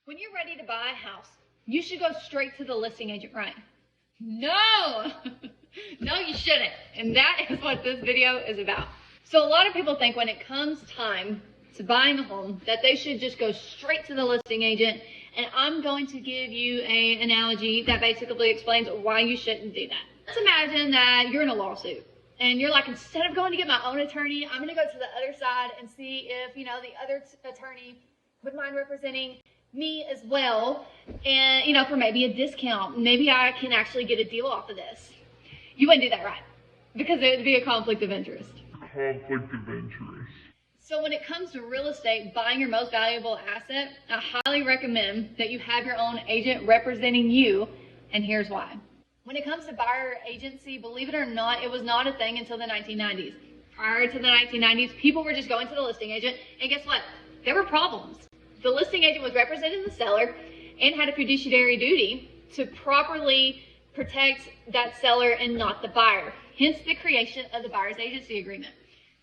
When you're ready to buy a house, you should go straight to the listing agent, right? No, no, you shouldn't. And that is what this video is about. So a lot of people think when it comes time to buying a home that they should just go straight to the listing agent. And I'm going to give you an analogy that basically explains why you shouldn't do that. Let's imagine that you're in a lawsuit and you're like, instead of going to get my own attorney, I'm going to go to the other side and see if, the other attorney would mind representing me as well, and for maybe a discount. Maybe I can actually get a deal off of this. You wouldn't do that, right? Because it would be a conflict of interest. So when it comes to real estate, buying your most valuable asset, I highly recommend that you have your own agent representing you, and here's why. When it comes to buyer agency, believe it or not, it was not a thing until the 1990s. Prior to the 1990s, people were just going to the listing agent, and guess what? There were problems. The listing agent was representing the seller and had a fiduciary duty to properly protect that seller and not the buyer, hence the creation of the buyer's agency agreement.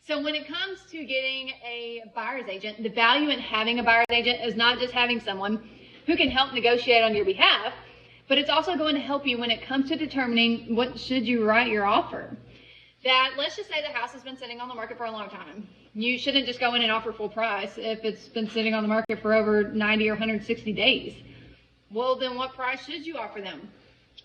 So when it comes to getting a buyer's agent, the value in having a buyer's agent is not just having someone who can help negotiate on your behalf, but it's also going to help you when it comes to determining what should you write your offer. That, let's just say the house has been sitting on the market for a long time. You shouldn't just go in and offer full price if it's been sitting on the market for over 90 or 160 days. Well, then what price should you offer them?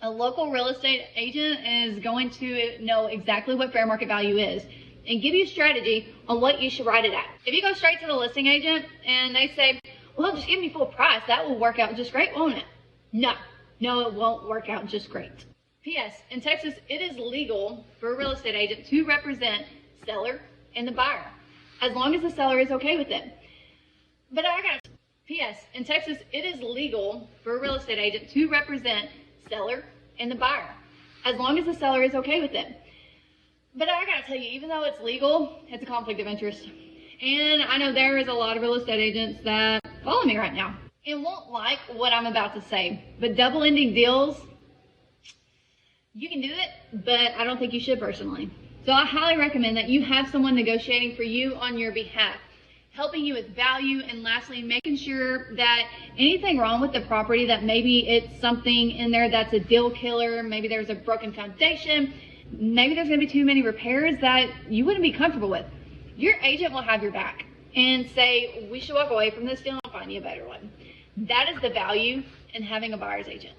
A local real estate agent is going to know exactly what fair market value is and give you a strategy on what you should write it at. If you go straight to the listing agent and they say, well, just give me full price, that will work out just great, won't it? No, it won't work out just great. P.S. In Texas, it is legal for a real estate agent to represent seller and the buyer, as long as the seller is okay with it. But P.S. In Texas, it is legal for a real estate agent to represent seller and the buyer, as long as the seller is okay with it. But I gotta tell you, even though it's legal, it's a conflict of interest. And I know there is a lot of real estate agents that follow me right now and won't like what I'm about to say. But double-ending deals, you can do it, but I don't think you should personally. So I highly recommend that you have someone negotiating for you on your behalf, helping you with value, and lastly, making sure that anything wrong with the property, that maybe it's something in there that's a deal killer, maybe there's a broken foundation, maybe there's going to be too many repairs that you wouldn't be comfortable with. Your agent will have your back and say, we should walk away from this deal and find you a better one. That is the value in having a buyer's agent.